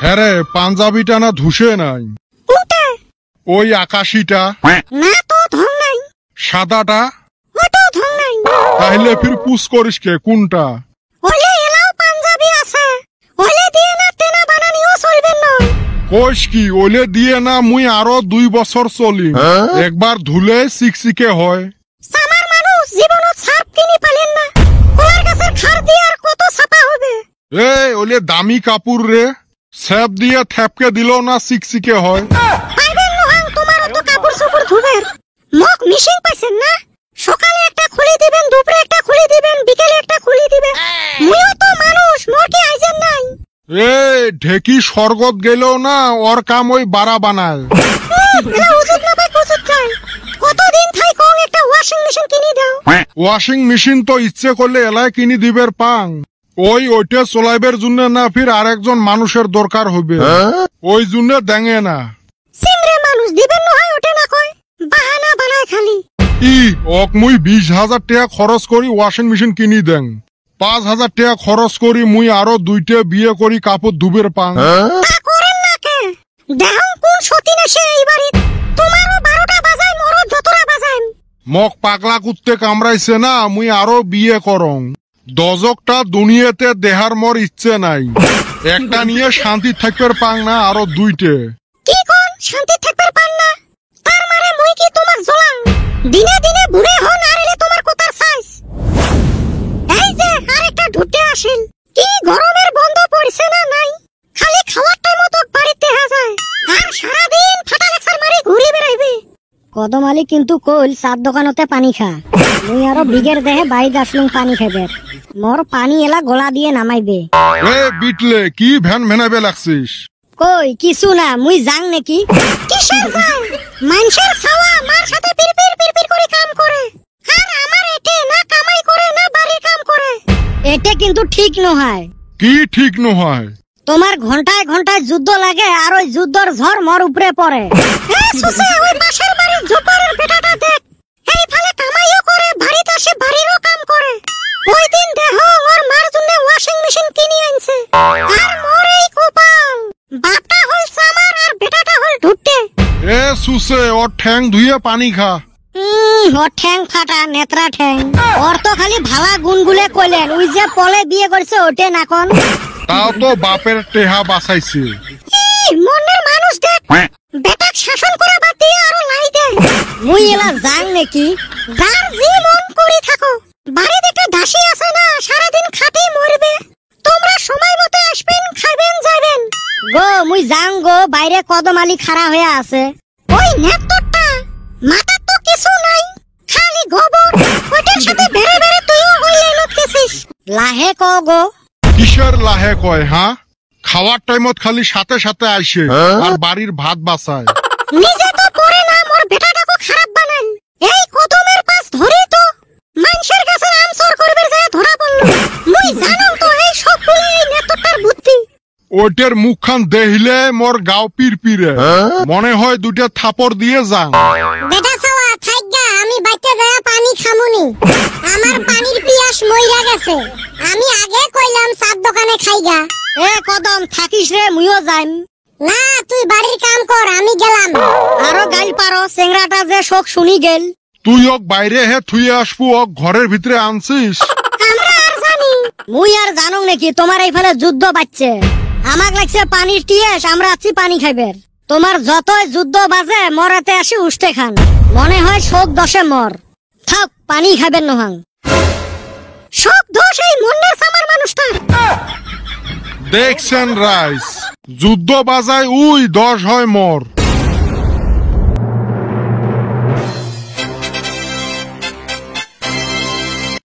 হ্যাঁ রে, পাঞ্জাবিটা না ধুসে নাই? কোনটা? ওই আকাশিটা। না তো ধং নাই। সাদাটা? ওটাও ধং নাই। তাহলে ফির পুষ করিস কে কোনটা? ওলে এলাও পাঞ্জাবি আছে, ওলে দিয়ে না তেনা বানানিও চলবে না। কোষ কি ওলে দিয়ে না মুই আরো 2 বছর চলি, একবার ধুলে চিকচিকে হয়। সামার মানুষ জীবনত সাপ কিনি পালেন না, ওনার কাছে খার দিয়ে আর কত ছাপা হবে? ওলে দামি কাপড় রে, স্যাপ দিয়ে থেপকে দিল না চিকচিকে হয়। পাইবেন নোহাং তোমার তো কাপড় চোপড় ধুবের মক মিশিং পাইছেন না? সকালে একটা খুলি দিবেন, দুপুরে একটা খুলি দিবেন, বিকেলে একটা খুলি দিবেন। মুইও তো মানুষ, মোর কি আইজেন নাই? ঢেকি স্বর্গত গেলেও না ওর কাম ওই বাড়া বানায়। এলা ওষুধ না পাই ওষুধ খাই। কতদিন থাই কং একটা ওয়াশিং মেশিন কিনি দাও। ওয়াশিং মেশিন তো ইচ্ছে করলে এলাই কিনি দিবের পাং, ওইটা চলাইবের জন্য না ফির আরেকজন মানুষের দরকার হবে, ওই জন্য দেঙে না। সিমরে মানুষ দিবেন না হয় ওঠে না কয়, বাহানা বানায় খালি। ওক মুই 20,000 টাকা খরচ করি ওয়াশিং মেশিন কিনি দেন, 5,000 টাকা খরচ করি মুই আরো 2টা বিয়ে করি কাপড় ধুবের পাং। তা করেন না কে? দেহং কোন সতীন এসে এই বাড়িত তোমারও 12টা বাজায়, মোরও যতরা বাজায়। মক পাগলা কুত্তে কামড়াইছে না, মুই আরো বিয়ে করং। দজকটা দুনিয়াতে দেহার মোর ইচ্ছে নাই, একটা নিয়ে শান্তি থাকবে পাং না আরো 2টে। কি কোন শান্তি থাকবে পান না? তার মানে মুই কি তোমার জলাং? দিনে দিনে বুড়ে হন আর এলে তোমার কোতার সাইজ। এই যে আরেকটা ঢুটে আসেন, কি গরমের বন্ধ পড়ছে না নাই? খালি খাওয়ার টাইম মতো বাড়িতে দেখা যায়, আর সারাদিন ফাটা লেকচার মারি ঘুরে বেড়াইবে। কদমালি কিন্তু কইল চার দোকানতে পানি খা, মুই আরো বিগের দেহে বাইদ আসলুম পানি খাইবে। মোর পানি এলা গলা দিয়ে নামাইবে। বিটলে কি ভ্যান ভ্যানাবে লাগছিস? কই কিছু না, মুই যাং নাকি? কিসের যায়? মানুষের ছাওয়া মার সাথে পিরপির করে কাম করে, আর আমার এটে না কামাই করে না বাড়ির কাম করে। এটা কিন্তু ঠিক নয়। কি ঠিক নয়? তোমার ঘন্টায় ঘন্টায় যুদ্ধ লাগে, আর ওই যুদ্ধর ঝড় মোর উপরে পড়ে। সুসে ওই পাশের বাড়ির জোপারের বেটাটা দেখ, এই ফালে কামাইও করে, বাড়িতে আসে বাড়িরও কাম করে। ওই দিন দেহ ওর মার জন্য ওয়াশিং মেশিন কিনে আনছে, আর মোর এই কপাল, বাপটা হল সামার আর বেটাটা হল ঢুটে। সুসে ওর ঠ্যাং ধুয়ে পানি খা। ওর ঠ্যাং ফাটা নেত্রা ঠ্যাং, ওর তো খালি ভালা গুনগুলে কইলেন, ওই যে পলে বিয়ে করছে ওটে না কোন। তাও তো বাপের টেহা বাঁচাইছে। মনের মানুষ দেখ, বেটাক শাসন করা বাদ দিয়ে আরো লাই দেয়। মুই এলা যাং নাকি? যার জি মন করে থাকো, বাড়িতে একটা দাসী আছে না, সারাদিন খাটি মরবে। তোমরা সময় মতো আসবেন, খাবেন, যাবেন। গো মুই যাং গো, বাইরে কদমালি খাড়া হয়ে আছে। ওই নেত্রটা মাথার তো কিছু নাই, খালি গোবর। ওটার সাথে বেড়ে বেড়ে তুইও ওই লাইনত গেছিস। লাহে ক গো। কিসের লাহে কয়? খাওয়ার টাইমত খালি সাথে সাথে আইসে আর বাড়ির ভাত বাঁচায়। নিজে তো পরে না মোর বেটাটাকে খারাপ বানান। এই কদমের পাশ ধরি তো মানুষের কাছে আনসার করবে যায় ধরা পড়ল। মুই জানো তো এই সবগুলো এই নেত্রটার বুদ্ধি। ওইটার মুখখান দেখিলে মোর গাও পিরপিরে, মনে হয় 2টা থাপড় দিয়ে যাং। বেটা ছাওয়া থাইগা, আমি বাইতে যায় পানি খামুনি। আমার পানির পিয়াস মইরা গেছে, আমি আগে কইলাম চার দোকানে খাইগা। কদম থাকিস রে, মুইও যাইম। না তুই বাড়ির কাম কর, আমি গেলাম। আরো গাইল পারো, চেংরাটা যে শোক শুনি গেল। তুই ওক বাইরে থুয়ে আসবো, ওক ঘরের ভিতরে আনছিস। আমরা আর জানি মুই আর জানো নাকি তোমার এইফালে যুদ্ধ বাজছে? আমাক লাগছে পানির টিয়াস, আমরা আছি পানি খাইবের। তোমার যতই যুদ্ধ বাজে মরাতে আসি উষ্টে খান, মনে হয় শোক দশে মর। থাক পানি খাইবেন নহাং। শোক দোষ এই মনের সামার মানুষটা। দেখছেন রাইস, যুদ্ধ বাজায় উই 10 হয় মর।